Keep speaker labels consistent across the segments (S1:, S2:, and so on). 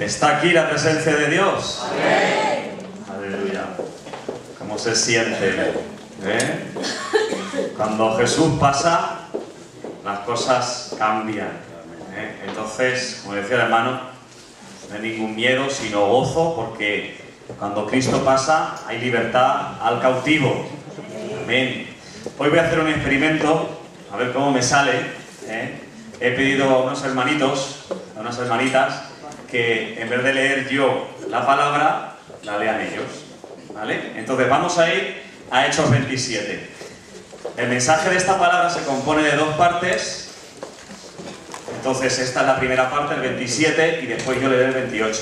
S1: ¿Está aquí la presencia de Dios?
S2: Amén.
S1: Aleluya. ¿Cómo se siente? Cuando Jesús pasa, las cosas cambian. Entonces, como decía el hermano, no hay ningún miedo, sino gozo, porque cuando Cristo pasa, hay libertad al cautivo. Amén. Hoy voy a hacer un experimento, a ver cómo me sale. He pedido a unos hermanitos, a unas hermanitas, que en vez de leer yo la palabra, la lean ellos, ¿vale? Entonces vamos a ir a Hechos 27. El mensaje de esta palabra se compone de dos partes. Entonces esta es la primera parte, el 27, y después yo leeré el 28.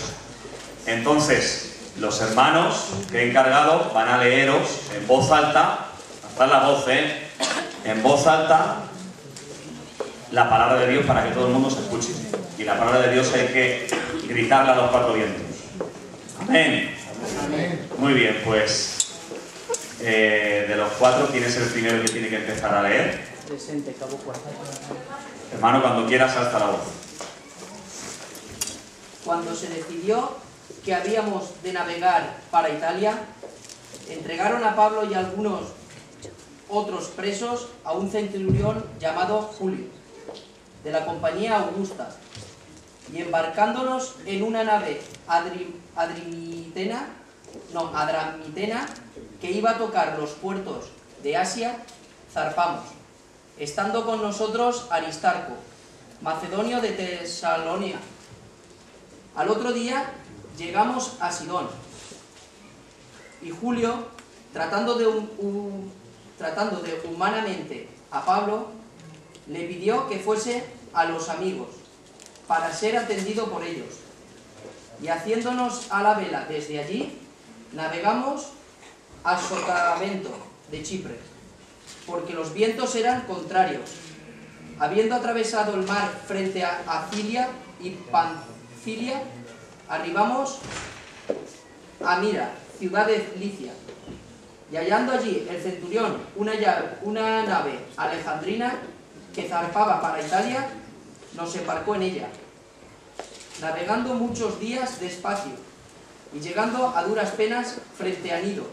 S1: Entonces, los hermanos que he encargado van a leeros en voz alta, hasta la voz, en voz alta, la palabra de Dios para que todo el mundo se escuche. Y la palabra de Dios hay que gritarla a los cuatro vientos. Amén.
S2: Amén.
S1: Muy bien, pues de los cuatro, ¿quién es el primero que tiene que empezar a leer?
S3: Presente, cabo cuarto.
S1: Hermano, cuando quieras, alza la voz.
S3: Cuando se decidió que habíamos de navegar para Italia, entregaron a Pablo y a algunos otros presos a un centurión llamado Julio, de la compañía Augusta, y embarcándonos en una nave adramitena que iba a tocar los puertos de Asia, zarpamos, estando con nosotros Aristarco, macedonio de Tesalónica. Al otro día llegamos a Sidón, y Julio, tratando de humanamente a Pablo, le pidió que fuese a los amigos, para ser atendido por ellos. Y haciéndonos a la vela desde allí, navegamos a Sotavento de Chipre, porque los vientos eran contrarios. Habiendo atravesado el mar frente a Cilia y Panfilia, arribamos a Mira, ciudad de Licia. Y hallando allí el centurión una nave alejandrina que zarpaba para Italia, nos embarcó en ella, navegando muchos días despacio y llegando a duras penas frente a Nido,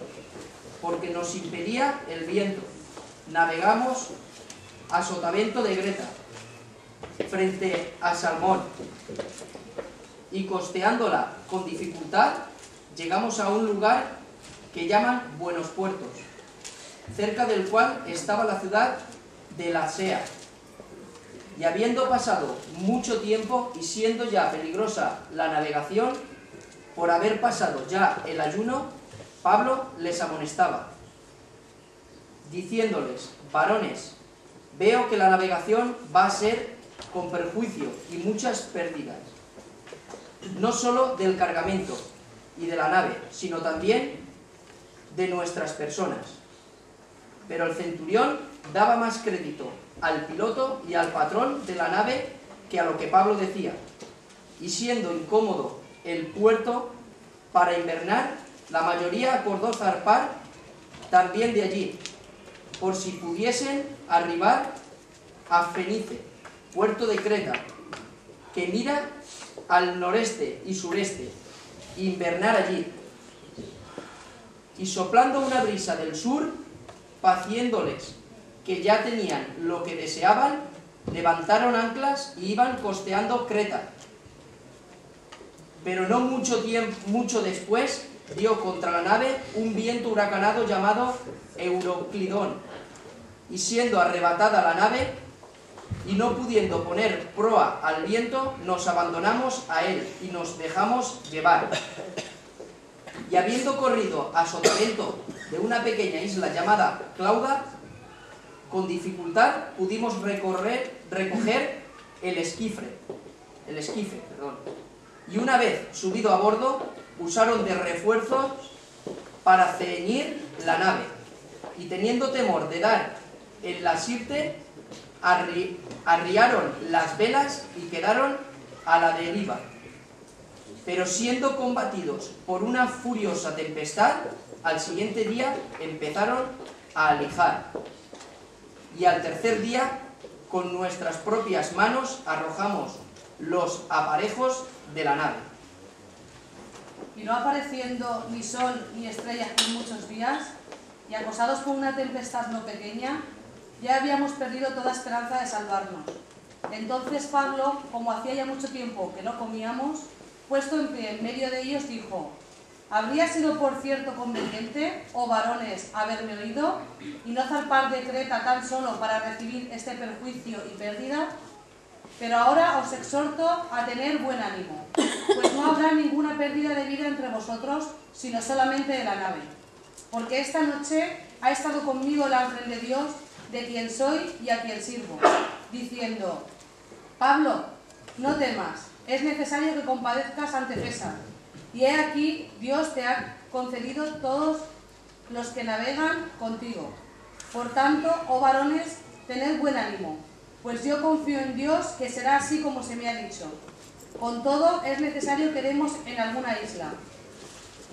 S3: porque nos impedía el viento. Navegamos a Sotavento de Greta, frente a Salmón, y costeándola con dificultad, llegamos a un lugar que llaman Buenos Puertos, cerca del cual estaba la ciudad de Lasea. Y habiendo pasado mucho tiempo y siendo ya peligrosa la navegación, por haber pasado ya el ayuno, Pablo les amonestaba, diciéndoles: varones, veo que la navegación va a ser con perjuicio y muchas pérdidas, no solo del cargamento y de la nave, sino también de nuestras personas. Pero el centurión daba más crédito al piloto y al patrón de la nave que a lo que Pablo decía, y siendo incómodo el puerto para invernar, la mayoría acordó zarpar también de allí, por si pudiesen arribar a Fenice, puerto de Creta, que mira al noreste y sureste, invernar allí. Y soplando una brisa del sur, faciéndoles que ya tenían lo que deseaban, levantaron anclas y iban costeando Creta. Pero no mucho después dio contra la nave un viento huracanado llamado Euroclidón, y siendo arrebatada la nave y no pudiendo poner proa al viento, nos abandonamos a él y nos dejamos llevar. Y habiendo corrido a Sotavento de una pequeña isla llamada Clauda, con dificultad pudimos recoger el esquife. Y una vez subido a bordo, usaron de refuerzos para ceñir la nave, y teniendo temor de dar en la sirte, arriaron las velas y quedaron a la deriva. Pero siendo combatidos por una furiosa tempestad, al siguiente día empezaron a alijar. Y al tercer día, con nuestras propias manos, arrojamos los aparejos de la nave.
S2: y no apareciendo ni sol ni estrellas por muchos días, y acosados por una tempestad no pequeña, ya habíamos perdido toda esperanza de salvarnos. Entonces Pablo, como hacía ya mucho tiempo que no comíamos, puesto en pie en medio de ellos, dijo: ¿habría sido por cierto conveniente, oh varones, haberme oído, y no zarpar de Creta tan solo para recibir este perjuicio y pérdida? Pero ahora os exhorto a tener buen ánimo, pues no habrá ninguna pérdida de vida entre vosotros, sino solamente de la nave. Porque esta noche ha estado conmigo el ángel de Dios, de quien soy y a quien sirvo, diciendo: Pablo, no temas, es necesario que compadezcas ante César. Y he aquí, Dios te ha concedido todos los que navegan contigo. Por tanto, oh varones, tened buen ánimo, pues yo confío en Dios que será así como se me ha dicho. Con todo, es necesario que demos en alguna isla.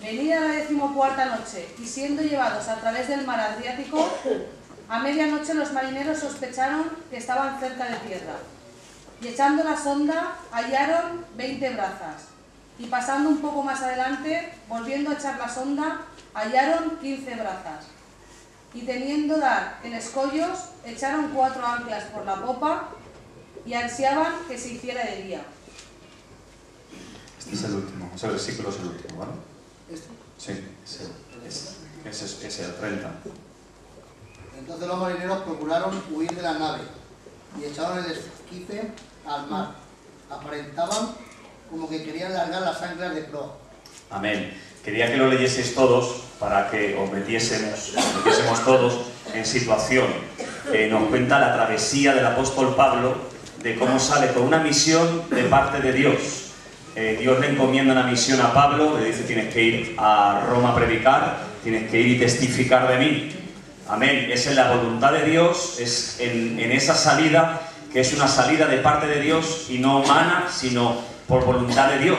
S2: Venida la 14ª noche, y siendo llevados a través del mar Adriático, a medianoche los marineros sospecharon que estaban cerca de tierra. Y echando la sonda, hallaron 20 brazas. Y pasando un poco más adelante, volviendo a echar la sonda, hallaron 15 brazas. Y teniendo dar en escollos, echaron 4 anclas por la popa y ansiaban que se hiciera de día.
S1: Este es el último, ese versículo es el último, ¿vale?
S4: ¿Este?
S1: Sí, ese es el 30.
S4: Entonces los marineros procuraron huir de la nave y echaron el esquife al mar. Aparentaban como que querían largar las anclas de proa.
S1: Amén. Quería que lo leyeseis todos para que os metiésemos todos en situación. Nos cuenta la travesía del apóstol Pablo, de cómo sale con una misión de parte de Dios. Dios le encomienda una misión a Pablo, le dice: tienes que ir a Roma a predicar, tienes que ir y testificar de mí. Amén. Es en la voluntad de Dios, es en esa salida, que es una salida de parte de Dios y no humana, sino por voluntad de Dios.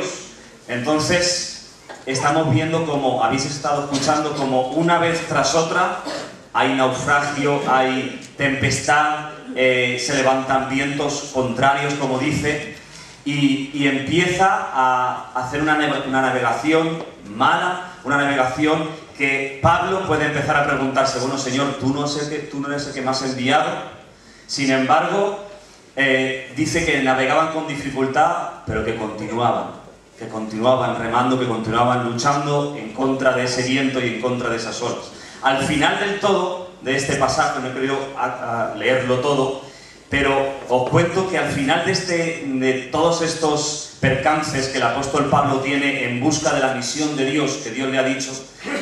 S1: Entonces, estamos viendo como, habéis estado escuchando, como una vez tras otra hay naufragio, hay tempestad, se levantan vientos contrarios, como dice, y empieza a hacer una navegación mala, una navegación que Pablo puede empezar a preguntarse: bueno, Señor, tú no eres el que me has enviado. Sin embargo, dice que navegaban con dificultad, pero que continuaban remando, que continuaban luchando en contra de ese viento y en contra de esas olas. Al final del todo, de este pasaje, no he querido leerlo todo, pero os cuento que al final de todos estos percances que el apóstol Pablo tiene en busca de la misión de Dios, que Dios le ha dicho,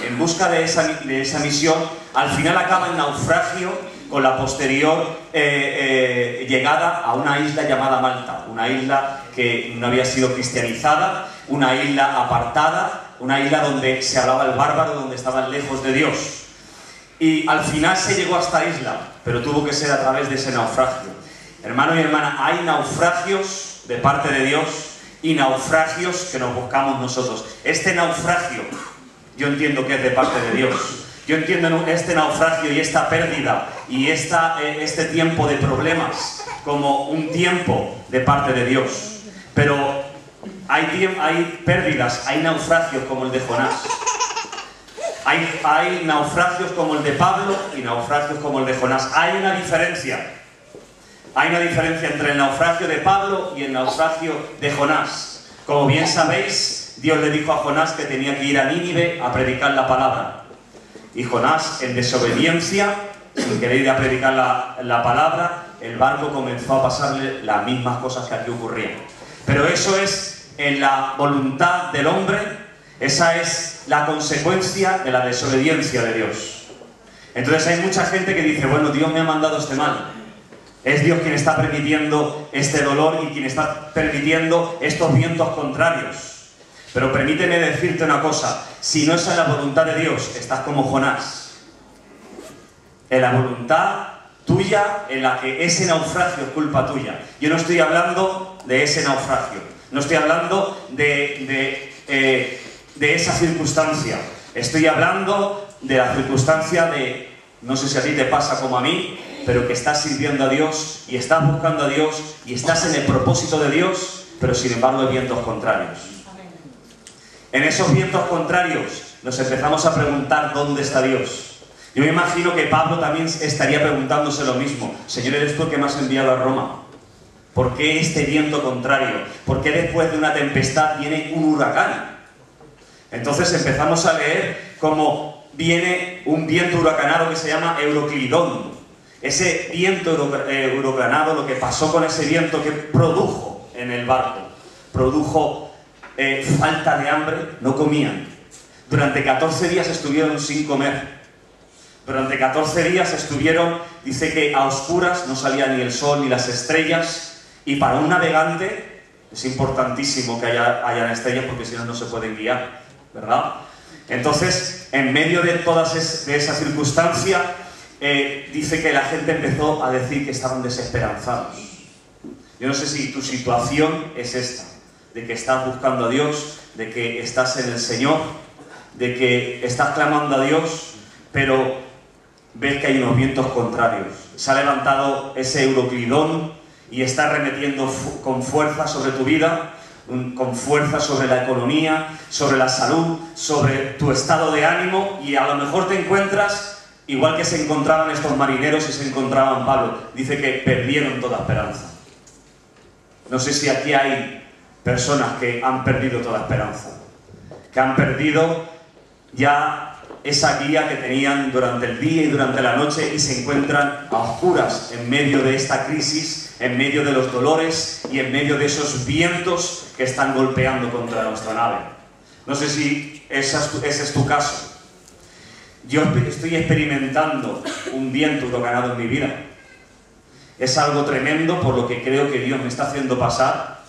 S1: en busca de esa misión, al final acaba en naufragio, con la posterior llegada a una isla llamada Malta, una isla que no había sido cristianizada, una isla apartada, una isla donde se hablaba el bárbaro, donde estaban lejos de Dios. Y al final se llegó a esta isla, pero tuvo que ser a través de ese naufragio. Hermano y hermana, hay naufragios de parte de Dios y naufragios que nos buscamos nosotros. Este naufragio, yo entiendo que es de parte de Dios. Yo entiendo este naufragio y esta pérdida y este tiempo de problemas como un tiempo de parte de Dios. Pero hay pérdidas, hay naufragios como el de Jonás. Hay naufragios como el de Pablo y naufragios como el de Jonás. Hay una diferencia. Hay una diferencia entre el naufragio de Pablo y el naufragio de Jonás. Como bien sabéis, Dios le dijo a Jonás que tenía que ir a Nínive a predicar la palabra. Y Jonás, en desobediencia, sin querer ir a predicar la palabra, el barco comenzó a pasarle las mismas cosas que aquí ocurrían. Pero eso es en la voluntad del hombre, esa es la consecuencia de la desobediencia de Dios. Entonces hay mucha gente que dice: bueno, Dios me ha mandado este mal. Es Dios quien está permitiendo este dolor y quien está permitiendo estos vientos contrarios. Pero permíteme decirte una cosa: si no es en la voluntad de Dios, estás como Jonás. En la voluntad tuya, en la que ese naufragio es culpa tuya. Yo no estoy hablando de ese naufragio, no estoy hablando de esa circunstancia. Estoy hablando de la circunstancia de, no sé si a ti te pasa como a mí, pero que estás sirviendo a Dios y estás buscando a Dios y estás en el propósito de Dios, pero sin embargo hay vientos contrarios. En esos vientos contrarios nos empezamos a preguntar dónde está Dios. Yo me imagino que Pablo también estaría preguntándose lo mismo. Señor, ¿eres tú el que me has enviado a Roma? ¿Por qué este viento contrario? ¿Por qué después de una tempestad viene un huracán? Entonces empezamos a leer cómo viene un viento huracanado que se llama Euroclidón. Ese viento huracanado, lo que pasó con ese viento que produjo en el barco, produjo falta de hambre, no comían. Durante 14 días estuvieron sin comer. Durante 14 días estuvieron, dice que a oscuras, no salía ni el sol ni las estrellas, y para un navegante es importantísimo que hayan estrellas porque si no, no se pueden guiar, ¿verdad? Entonces, en medio de todas esa circunstancia, dice que la gente empezó a decir que estaban desesperanzados. Yo no sé si tu situación es esta, de que estás buscando a Dios, de que estás en el Señor, de que estás clamando a Dios, pero ves que hay unos vientos contrarios. Se ha levantado ese Euroclidón y está remetiendo con fuerza sobre tu vida, con fuerza sobre la economía, sobre la salud, sobre tu estado de ánimo, y a lo mejor te encuentras igual que se encontraban estos marineros y se encontraban Pablo. Dice que perdieron toda esperanza. No sé si aquí hay personas que han perdido toda esperanza, que han perdido ya esa guía que tenían durante el día y durante la noche y se encuentran a oscuras en medio de esta crisis, en medio de los dolores y en medio de esos vientos que están golpeando contra nuestra nave. No sé si ese es tu caso. Yo estoy experimentando un viento huracanado en mi vida. Es algo tremendo por lo que creo que Dios me está haciendo pasar.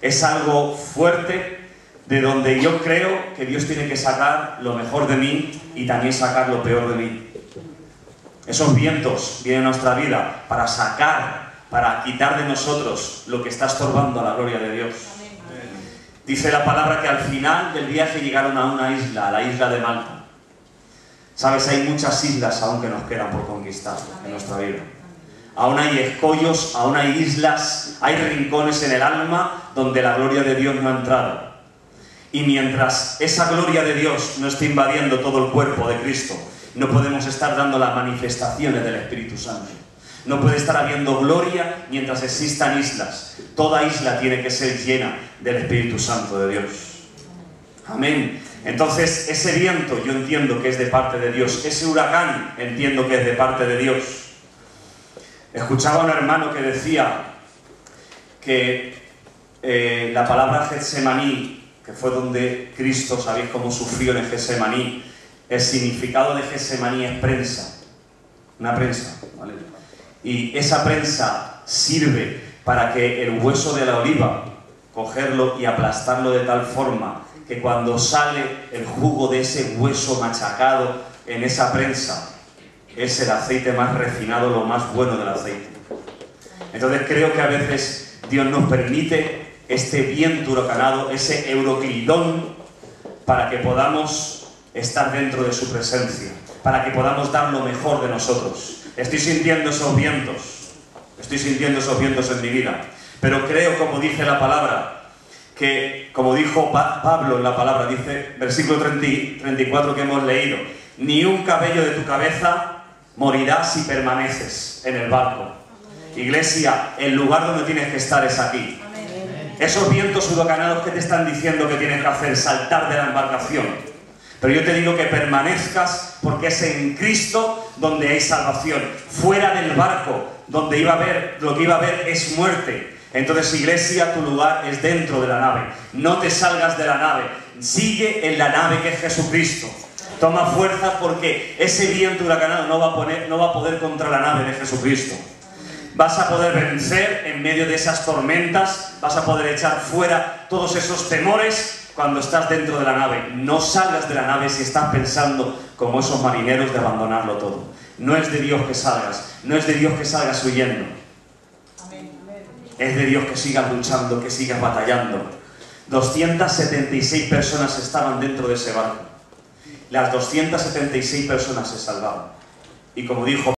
S1: Es algo fuerte, de donde yo creo que Dios tiene que sacar lo mejor de mí y también sacar lo peor de mí. Esos vientos vienen a nuestra vida para sacar, para quitar de nosotros lo que está estorbando a la gloria de Dios. Dice la palabra que al final del viaje llegaron a una isla, a la isla de Malta. Sabes, hay muchas islas aún que nos quedan por conquistar en nuestra vida. Aún hay escollos, aún hay islas, hay rincones en el alma donde la gloria de Dios no ha entrado. Y mientras esa gloria de Dios no esté invadiendo todo el cuerpo de Cristo, no podemos estar dando las manifestaciones del Espíritu Santo. No puede estar habiendo gloria mientras existan islas. Toda isla tiene que ser llena del Espíritu Santo de Dios. Amén. Entonces, ese viento yo entiendo que es de parte de Dios. Ese huracán entiendo que es de parte de Dios. Escuchaba a un hermano que decía que la palabra Getsemaní, que fue donde Cristo, sabéis cómo sufrió en Getsemaní, el significado de Getsemaní es prensa, una prensa, ¿vale? Y esa prensa sirve para que el hueso de la oliva, cogerlo y aplastarlo de tal forma que cuando sale el jugo de ese hueso machacado en esa prensa, es el aceite más refinado, lo más bueno del aceite. Entonces creo que a veces Dios nos permite este viento huracanado, ese Euroclidón, para que podamos estar dentro de su presencia, para que podamos dar lo mejor de nosotros. Estoy sintiendo esos vientos en mi vida, pero creo, como dice la palabra, que, como dijo Pablo en la palabra, dice, versículo 34 que hemos leído, ni un cabello de tu cabeza morirá si permaneces en el barco. Iglesia, el lugar donde tienes que estar es aquí. Esos vientos huracanados que te están diciendo que tienes que hacer, saltar de la embarcación. Pero yo te digo que permanezcas porque es en Cristo donde hay salvación. Fuera del barco, donde lo que iba a haber es muerte. Entonces, iglesia, tu lugar es dentro de la nave. No te salgas de la nave. Sigue en la nave que es Jesucristo. Toma fuerza porque ese viento huracanado no va a poder contra la nave de Jesucristo. Vas a poder vencer en medio de esas tormentas, vas a poder echar fuera todos esos temores cuando estás dentro de la nave. No salgas de la nave si estás pensando como esos marineros de abandonarlo todo. No es de Dios que salgas, no es de Dios que salgas huyendo. Es de Dios que sigas luchando, que sigas batallando. 276 personas estaban dentro de ese barco. Las 276 personas se salvaron. Y como dijo